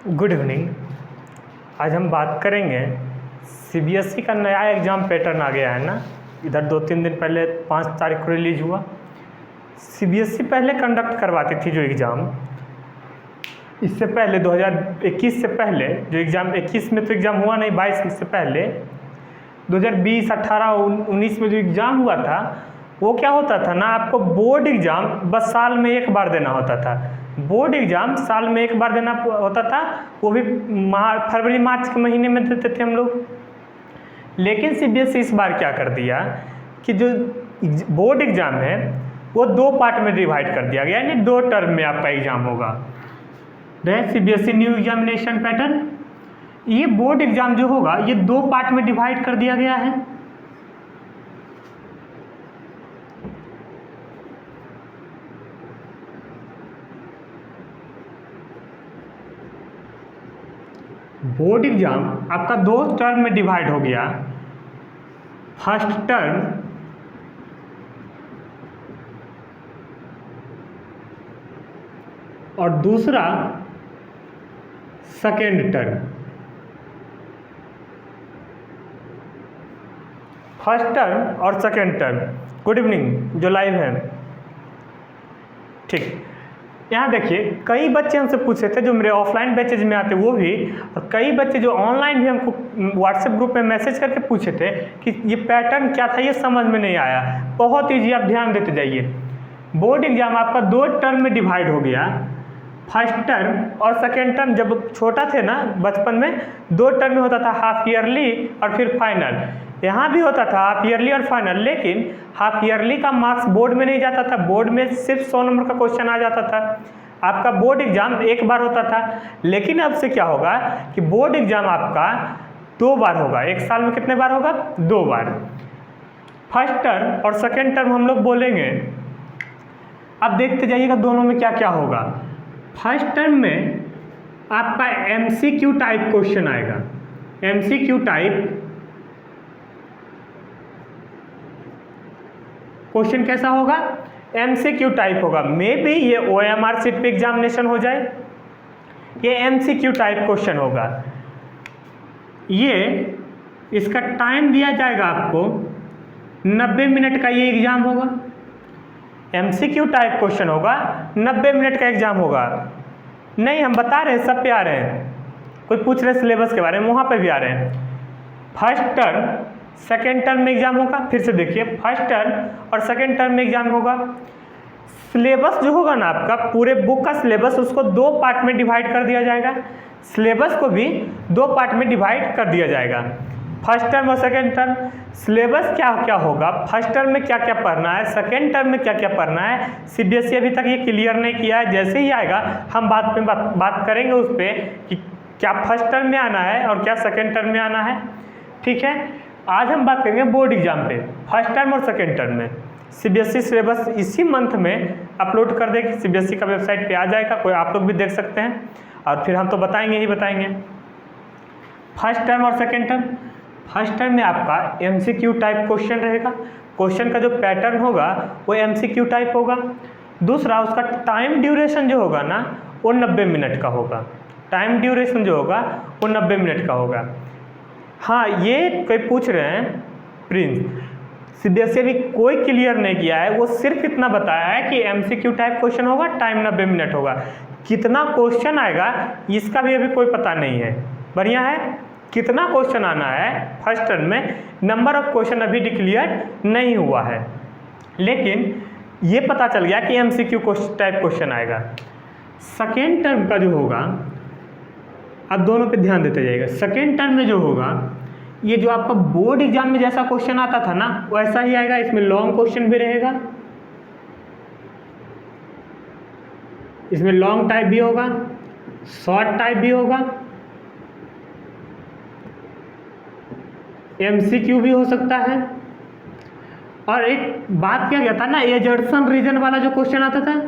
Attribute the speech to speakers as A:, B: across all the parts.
A: Good evening. आज हम बात करेंगे सीबीएसई का नया एग्ज़ाम पैटर्न आ गया है ना। इधर 2-3 दिन पहले 5 तारीख को रिलीज हुआ। सीबीएसई पहले कंडक्ट करवाती थी जो एग्ज़ाम, इससे पहले 2021 से पहले जो एग्ज़ाम 21 में तो एग्ज़ाम हुआ नहीं, 22 से पहले 2020, 18, 19 में जो एग्ज़ाम हुआ था वो क्या होता था ना, आपको बोर्ड एग्ज़ाम बस साल में एक बार देना होता था। बोर्ड एग्ज़ाम साल में एक बार देना होता था, वो भी फरवरी मार्च के महीने में देते थे हम लोग। लेकिन सीबीएसई इस बार क्या कर दिया कि जो बोर्ड एग्ज़ाम है वो 2 पार्ट में डिवाइड कर दिया गया, यानी 2 टर्म में आपका एग्ज़ाम होगा। सीबीएसई न्यू एग्जामिनेशन पैटर्न, ये बोर्ड एग्ज़ाम जो होगा ये 2 पार्ट में डिवाइड कर दिया गया है। बोर्ड एग्ज़ाम आपका 2 टर्म में डिवाइड हो गया। फर्स्ट टर्म और दूसरा सेकेंड टर्म। फर्स्ट टर्म और सेकेंड टर्म। गुड इवनिंग जो लाइव हैं, ठीक। यहाँ देखिए, कई बच्चे हमसे पूछे थे जो मेरे ऑफलाइन बैचेज में आते वो भी, और कई बच्चे जो ऑनलाइन भी हमको व्हाट्सएप ग्रुप में मैसेज करके पूछे थे कि ये पैटर्न क्या था, ये समझ में नहीं आया। बहुत ईजी, आप ध्यान देते जाइए। बोर्ड एग्ज़ाम आपका 2 टर्म में डिवाइड हो गया। फर्स्ट टर्म और सेकेंड टर्म, जब छोटा थे ना बचपन में 2 टर्म में होता था, हाफ ईयरली और फिर फाइनल। यहाँ भी होता था हाफ ईयरली और फाइनल, लेकिन हाफ ईयरली का मार्क्स बोर्ड में नहीं जाता था, बोर्ड में सिर्फ 100 नंबर का क्वेश्चन आ जाता था। आपका बोर्ड एग्ज़ाम एक बार होता था, लेकिन अब से क्या होगा कि बोर्ड एग्ज़ाम आपका 2 बार होगा। एक साल में कितने बार होगा? 2 बार। फर्स्ट टर्म और सेकेंड टर्म हम लोग बोलेंगे। अब देखते जाइएगा दोनों में क्या क्या होगा। फर्स्ट टर्म में आपका एमसीक्यू टाइप क्वेश्चन आएगा। एमसीक्यू टाइप क्वेश्चन कैसा होगा? एमसीक्यू टाइप होगा। मे बी ये ओएमआर सीट पे एग्जामिनेशन हो जाए, ये एमसीक्यू टाइप क्वेश्चन होगा। ये इसका टाइम दिया जाएगा आपको 90 मिनट का ये एग्जाम होगा। एमसीक्यू टाइप क्वेश्चन होगा, 90 मिनट का एग्जाम होगा। नहीं, हम बता रहे हैं, सब पे आ रहे हैं। कोई पूछ रहे सिलेबस के बारे में, वहाँ पे भी आ रहे हैं। फर्स्ट टर्म सेकेंड टर्म में एग्जाम होगा। फिर से देखिए, फर्स्ट टर्म और सेकेंड टर्म में एग्जाम होगा। सिलेबस जो होगा ना आपका, पूरे बुक का सिलेबस, उसको 2 पार्ट में डिवाइड कर दिया जाएगा। सिलेबस को भी 2 पार्ट में डिवाइड कर दिया जाएगा। फर्स्ट टर्म और सेकेंड टर्म सिलेबस क्या क्या होगा, फर्स्ट टर्म में क्या क्या पढ़ना है, सेकेंड टर्म में क्या क्या पढ़ना है, सीबीएसई अभी तक ये क्लियर नहीं किया है। जैसे ही आएगा हम बात करेंगे उस पर कि क्या फर्स्ट टर्म में आना है और क्या सेकेंड टर्म में आना है। ठीक है, आज हम बात करेंगे बोर्ड एग्जाम पे, फर्स्ट टर्म और सेकेंड टर्म में। सीबीएसई सिलेबस इसी मंथ में अपलोड कर देगी, सीबीएसई का वेबसाइट पे आ जाएगा, कोई आप लोग भी देख सकते हैं। और फिर हम तो बताएंगे ही बताएंगे। फर्स्ट टर्म और सेकेंड टर्म, फर्स्ट टर्म में आपका एमसीक्यू टाइप क्वेश्चन रहेगा। क्वेश्चन का जो पैटर्न होगा वो एमसीक्यू टाइप होगा। दूसरा, उसका टाइम ड्यूरेशन जो होगा ना वो 90 मिनट का होगा। टाइम ड्यूरेशन जो होगा वो 90 मिनट का होगा। हाँ, ये कोई पूछ रहे हैं प्रिंस, सीबीएसई अभी कोई क्लियर नहीं किया है, वो सिर्फ इतना बताया है कि एमसीक्यू टाइप क्वेश्चन होगा, टाइम 90 मिनट होगा। कितना क्वेश्चन आएगा इसका भी अभी कोई पता नहीं है। बढ़िया है, कितना क्वेश्चन आना है फर्स्ट टर्म में, नंबर ऑफ क्वेश्चन अभी डिक्लेयर नहीं हुआ है, लेकिन ये पता चल गया कि एमसीक्यू टाइप क्वेश्चन आएगा। सेकेंड टर्म का जो होगा, आप दोनों पे ध्यान देते जाइएगा। सेकेंड टर्म में जो होगा, ये जो आपका बोर्ड एग्जाम में जैसा क्वेश्चन आता था ना वैसा ही आएगा। इसमें लॉन्ग क्वेश्चन भी रहेगा, इसमें लॉन्ग टाइप भी होगा, शॉर्ट टाइप भी होगा, एमसीक्यू भी हो सकता है। और एक बात क्या गया था ना, एजर्सन रीजन वाला जो क्वेश्चन आता था,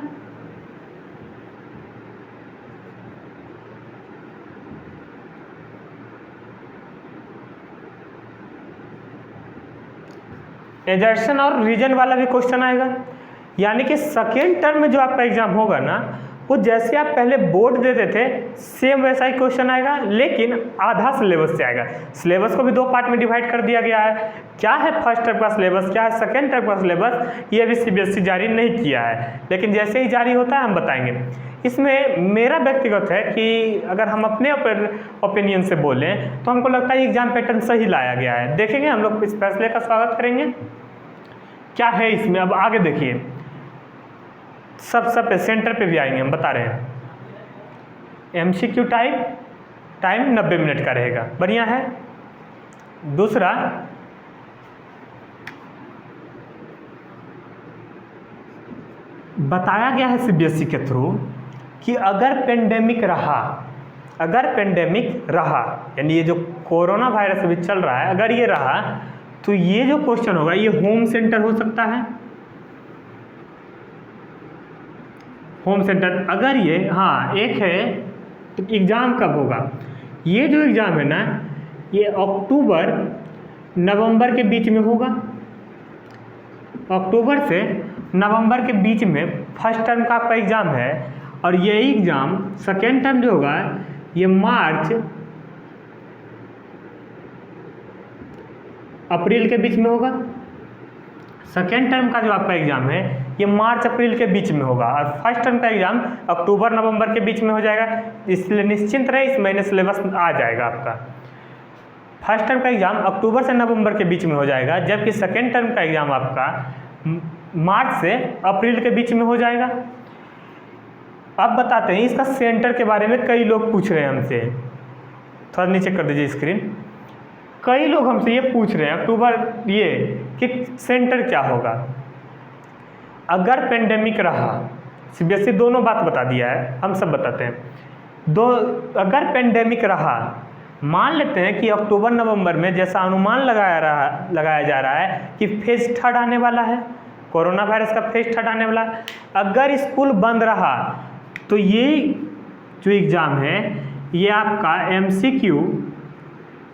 A: एजर्सन और रीजन वाला भी क्वेश्चन आएगा। यानी कि सेकेंड टर्म में जो आपका एग्जाम होगा ना वो जैसे आप पहले बोर्ड देते थे सेम वैसा ही क्वेश्चन आएगा, लेकिन आधा सिलेबस से आएगा। सिलेबस को भी 2 पार्ट में डिवाइड कर दिया गया है। क्या है फर्स्ट टर्म का सिलेबस, क्या है सेकेंड टर्म का सिलेबस, ये अभी CBSE जारी नहीं किया है, लेकिन जैसे ही जारी होता है हम बताएंगे। इसमें मेरा व्यक्तिगत है कि अगर हम अपने ओपिनियन से बोलें तो हमको लगता है एग्जाम पैटर्न सही लाया गया है। देखेंगे, हम लोग इस फैसले का स्वागत करेंगे। क्या है इसमें, अब आगे देखिए, सब पे सेंटर पे भी आएंगे, हम बता रहे हैं। MCQ टाइम 90 मिनट का रहेगा, बढ़िया है। दूसरा, बताया गया है CBSE के थ्रू कि अगर पेंडेमिक रहा, यानी ये जो कोरोना वायरस अभी चल रहा है, अगर ये रहा तो ये जो क्वेश्चन होगा ये होम सेंटर हो सकता है। होम सेंटर अगर ये, हाँ एक है, तो एग्ज़ाम कब होगा, ये जो एग्ज़ाम है ना ये अक्टूबर नवंबर के बीच में होगा। अक्टूबर से नवंबर के बीच में फर्स्ट टर्म का आपका एग्ज़ाम है, और ये एग्ज़ाम सेकेंड टर्म जो होगा ये मार्च अप्रैल के बीच में होगा। सेकेंड टर्म का जो आपका एग्ज़ाम है ये मार्च अप्रैल के बीच में होगा, और फर्स्ट टर्म का एग्ज़ाम अक्टूबर नवंबर के बीच में हो जाएगा। इसलिए निश्चिंत रहे, इस महीने सिलेबस आ जाएगा आपका। फर्स्ट टर्म का एग्ज़ाम अक्टूबर से नवंबर के बीच में हो जाएगा, जबकि सेकेंड टर्म का एग्ज़ाम आपका मार्च से अप्रैल के बीच में हो जाएगा। अब बताते हैं इसका सेंटर के बारे में। कई लोग पूछ रहे हैं हमसे, थोड़ा नीचे कर दीजिए स्क्रीन। कई लोग हमसे ये पूछ रहे हैं अक्टूबर ये कि सेंटर क्या होगा अगर पेंडेमिक रहा। CBSE दोनों बात बता दिया है, हम सब बताते हैं। अगर पेंडेमिक रहा, मान लेते हैं कि अक्टूबर नवंबर में जैसा अनुमान लगाया जा रहा है कि फेज 3 आने वाला है, कोरोना वायरस का फेज 3 आने वाला है। अगर स्कूल बंद रहा तो ये जो एग्ज़ाम है ये आपका MCQ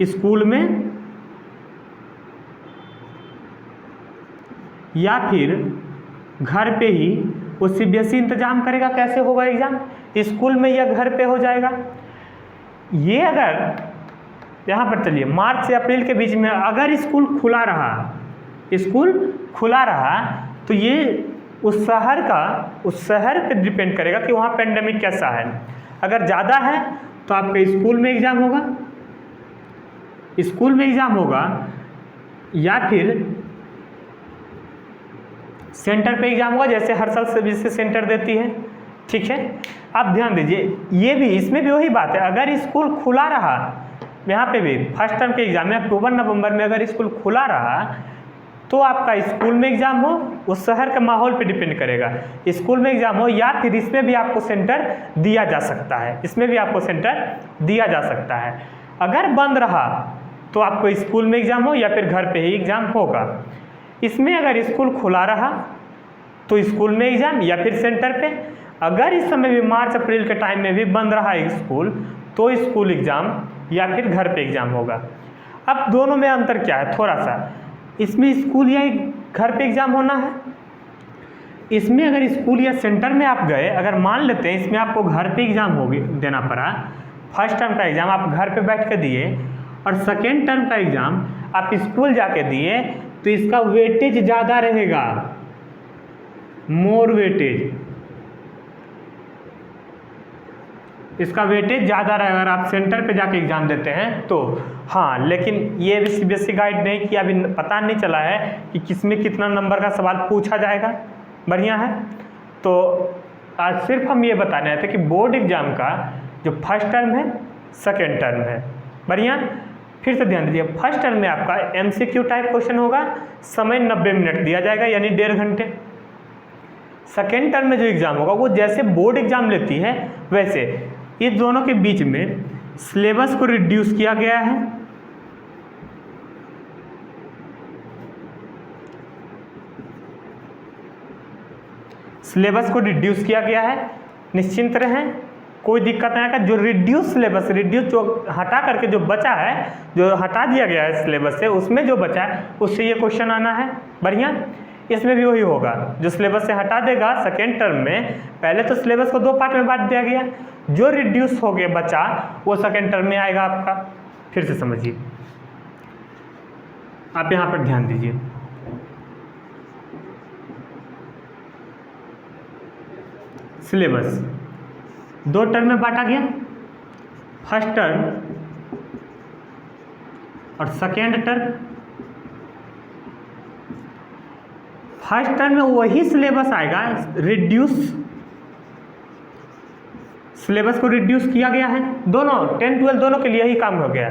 A: स्कूल में या फिर घर पे ही वो CBSE इंतजाम करेगा। कैसे होगा एग्ज़ाम, स्कूल में या घर पे हो जाएगा। ये अगर यहाँ पर चलिए मार्च से अप्रैल के बीच में अगर स्कूल खुला रहा तो ये उस शहर पे डिपेंड करेगा कि वहाँ पेंडेमिक कैसा है। अगर ज़्यादा है तो आपका स्कूल में एग्ज़ाम होगा या फिर सेंटर पे एग्ज़ाम होगा, जैसे हर साल CBSE सेंटर देती है। ठीक है, आप ध्यान दीजिए, ये भी इसमें भी वही बात है। अगर स्कूल खुला रहा, यहाँ पे भी फर्स्ट टर्म के एग्ज़ाम में अक्टूबर नवंबर में अगर स्कूल खुला रहा तो आपका स्कूल में एग्ज़ाम हो, उस शहर के माहौल पे डिपेंड करेगा। स्कूल में एग्ज़ाम हो या फिर इसमें भी आपको सेंटर दिया जा सकता है। अगर बंद रहा तो आपको स्कूल में एग्ज़ाम हो या फिर घर पे ही एग्ज़ाम होगा। इसमें अगर स्कूल खुला रहा तो स्कूल में एग्ज़ाम या फिर सेंटर पे। अगर इस समय भी मार्च अप्रैल के टाइम में भी बंद रहा स्कूल तो स्कूल एग्ज़ाम या फिर घर पे एग्ज़ाम होगा। अब दोनों में अंतर क्या है थोड़ा सा, इसमें स्कूल या घर पे एग्ज़ाम होना है। इसमें अगर स्कूल या सेंटर में आप गए, अगर मान लेते हैं इसमें आपको घर पे एग्ज़ाम देना पड़ा, फर्स्ट टर्म का एग्ज़ाम आप घर पे बैठ के दिए और सेकेंड टर्म का एग्ज़ाम आप स्कूल जाके दिए, तो इसका वेटेज ज़्यादा रहेगा, मोर वेटेज। इसका वेटेज ज़्यादा रहेगा अगर आप सेंटर पे जाके एग्ज़ाम देते हैं तो। हाँ, लेकिन ये भी CBSE गाइड नहीं किया, अभी पता नहीं चला है कि किसमें कितना नंबर का सवाल पूछा जाएगा। बढ़िया है, तो आज सिर्फ हम ये बताने आए थे कि बोर्ड एग्ज़ाम का जो फर्स्ट टर्म है सेकेंड टर्म है। बढ़िया, फिर से ध्यान दीजिए, फर्स्ट टर्म में आपका MCQ टाइप क्वेश्चन होगा, समय 90 मिनट दिया जाएगा यानी 1.5 घंटे। सेकेंड टर्म में जो एग्ज़ाम होगा वो जैसे बोर्ड एग्ज़ाम लेती है वैसे ये दोनों के बीच में सिलेबस को रिड्यूस किया गया है। सिलेबस को रिड्यूस किया गया है, निश्चिंत रहें, कोई दिक्कत नहीं आएगा। जो रिड्यूस जो हटा करके जो बचा है, जो हटा दिया गया है सिलेबस से, उसमें जो बचा है उससे ये क्वेश्चन आना है। बढ़िया, इसमें भी वही होगा, जो सिलेबस से हटा देगा सेकेंड टर्म में, पहले तो सिलेबस को 2 पार्ट में बांट दिया गया, जो रिड्यूस हो गया बचा वो सेकेंड टर्म में आएगा आपका। फिर से समझिए, आप यहाँ पर ध्यान दीजिए। सिलेबस 2 टर्म में बांटा गया, फर्स्ट टर्म और सेकेंड टर्म। फर्स्ट टर्म में वही सिलेबस आएगा, रिड्यूस, सिलेबस को रिड्यूस किया गया है, दोनों 10 12 दोनों के लिए ही काम हो गया,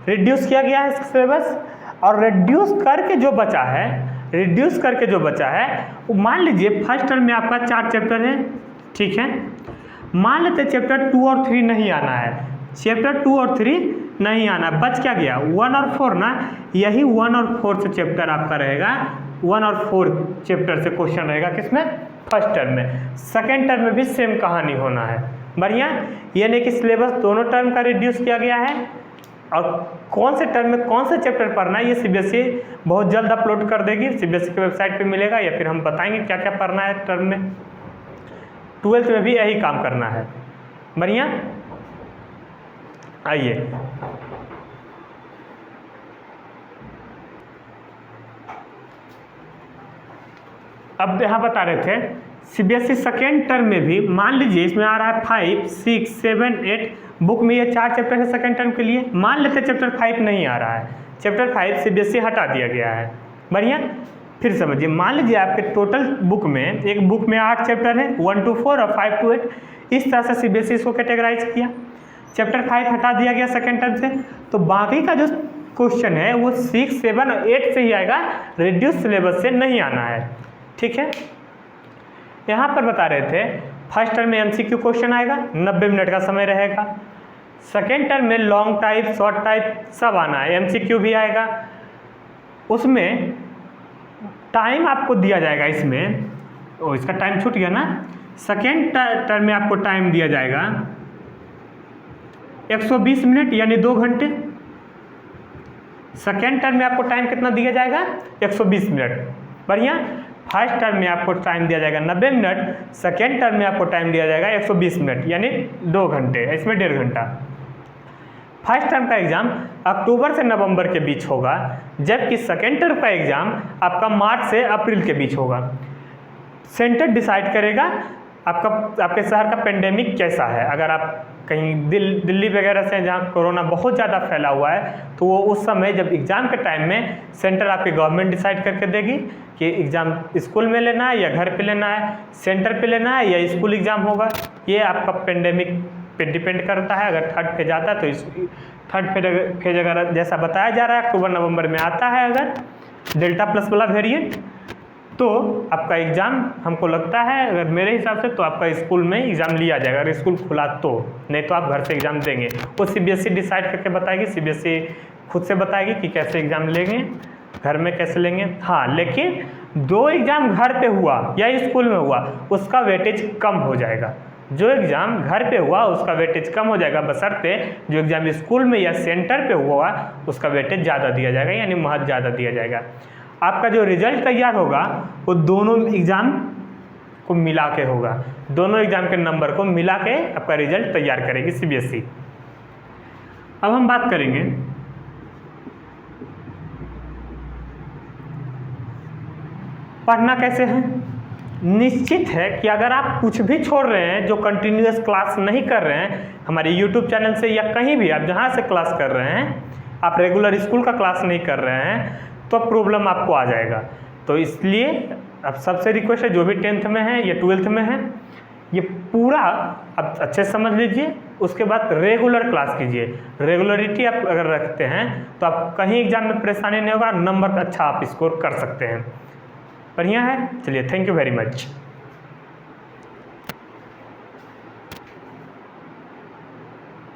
A: रिड्यूस किया गया है सिलेबस। और रिड्यूस करके जो बचा है, रिड्यूस करके जो बचा है, मान लीजिए फर्स्ट टर्म में आपका 4 चैप्टर है, ठीक है, मान लेते चैप्टर 2 और 3 नहीं आना है, चैप्टर 2 और 3 नहीं आना, बच क्या गया 1 और 4 ना, यही 1 और 4 से चैप्टर आपका रहेगा, 1 और 4 चैप्टर से क्वेश्चन रहेगा किसमें, फर्स्ट टर्म में। सेकेंड टर्म में भी सेम कहानी होना है, बढ़िया, यानी कि सिलेबस दोनों टर्म का रिड्यूस किया गया है, और कौन से टर्म में कौन से चैप्टर पढ़ना है ये सीबीएसई बहुत जल्द अपलोड कर देगी, सीबीएसई की वेबसाइट पे मिलेगा, या फिर हम बताएंगे क्या क्या पढ़ना है टर्म में। 12th में भी यही काम करना है, बढ़िया। आइए अब यहाँ बता रहे थे सीबीएसई सेकेंड टर्म में भी, मान लीजिए इसमें आ रहा है 5 6 7 8, बुक में ये 4 चैप्टर है सेकेंड टर्म के लिए, मान लेते चैप्टर 5 नहीं आ रहा है, चैप्टर 5 सीबीएसई हटा दिया गया है, बढ़िया। फिर समझिए, मान लीजिए आपके टोटल बुक में, एक बुक में 8 चैप्टर है, 1 to 4 और 5 to 8, इस तरह से सीबीएसई इसको कैटेगराइज किया। चैप्टर 5 हटा दिया गया सेकेंड टर्म से, तो बाकी का जो क्वेश्चन है वो 6 7 और 8 से ही आएगा, रिड्यूस सिलेबस से नहीं आना है, ठीक है। यहाँ पर बता रहे थे फर्स्ट टर्म में एमसीक्यू क्वेश्चन आएगा, 90 मिनट का समय रहेगा, सेकेंड टर्म में लॉन्ग टाइप शॉर्ट टाइप सब आना है, एमसीक्यू भी आएगा, उसमें टाइम आपको दिया जाएगा, इसमें इसका टाइम छूट गया ना, सेकेंड टर्म में आपको टाइम दिया जाएगा 120 मिनट यानी 2 घंटे। सेकेंड टर्म में आपको टाइम कितना दिया जाएगा 120 मिनट, बढ़िया। फर्स्ट टर्म में आपको टाइम दिया जाएगा 90 मिनट, सेकेंड टर्म में आपको टाइम दिया जाएगा 120 मिनट यानी 2 घंटे, इसमें 1.5 घंटा। फर्स्ट टर्म का एग्जाम अक्टूबर से नवंबर के बीच होगा, जबकि सेकेंड टर्म का एग्जाम आपका मार्च से अप्रैल के बीच होगा। सेंटर डिसाइड करेगा आपके शहर का पेंडेमिक कैसा है, अगर आप कहीं दिल्ली वगैरह से जहाँ कोरोना बहुत ज़्यादा फैला हुआ है, तो वो उस समय जब एग्ज़ाम के टाइम में सेंटर आपकी गवर्नमेंट डिसाइड करके देगी कि एग्ज़ाम स्कूल में लेना है या घर पे लेना है, सेंटर पे लेना है या स्कूल एग्ज़ाम होगा। ये आपका पेंडेमिक पे डिपेंड करता है। अगर थर्ड फेज आता है तो इस थर्ड फेज अगर जैसा बताया जा रहा है अक्टूबर नवंबर में आता है, अगर डेल्टा प्लस वाला वेरिएंट, तो आपका एग्ज़ाम हमको लगता है, अगर मेरे हिसाब से, तो आपका स्कूल में एग्ज़ाम लिया जाएगा, अगर स्कूल खुला तो, नहीं तो आप घर से एग्ज़ाम देंगे। वो सीबीएसई डिसाइड करके बताएगी, सीबीएसई खुद से बताएगी कि कैसे एग्ज़ाम लेंगे, घर में कैसे लेंगे। हाँ, लेकिन 2 एग्ज़ाम घर पे हुआ या स्कूल में हुआ उसका वेटेज कम हो जाएगा। जो एग्ज़ाम घर पे हुआ उसका वेटेज कम हो जाएगा, बशर्ते जो एग्ज़ाम स्कूल में या सेंटर पे हुआ उसका वेटेज ज़्यादा दिया जाएगा, यानी महत्व ज़्यादा दिया जाएगा। आपका जो रिजल्ट तैयार होगा वो दोनों एग्ज़ाम को मिला के होगा, दोनों एग्ज़ाम के नंबर को मिला के आपका रिजल्ट तैयार करेगी सीबीएसई। अब हम बात करेंगे पढ़ना कैसे है। निश्चित है कि अगर आप कुछ भी छोड़ रहे हैं, जो कंटिन्यूअस क्लास नहीं कर रहे हैं हमारे यूट्यूब चैनल से या कहीं भी आप जहाँ से क्लास कर रहे हैं, आप रेगुलर स्कूल का क्लास नहीं कर रहे हैं, तो प्रॉब्लम आपको आ जाएगा। तो इसलिए अब सबसे रिक्वेस्ट है, जो भी 10th में है या 12th में है, ये पूरा आप अच्छे से समझ लीजिए, उसके बाद रेगुलर क्लास कीजिए। रेगुलरिटी आप अगर रखते हैं तो आप कहीं एग्जाम में परेशानी नहीं होगा, नंबर अच्छा आप स्कोर कर सकते हैं। बढ़िया है, चलिए, थैंक यू वेरी मच।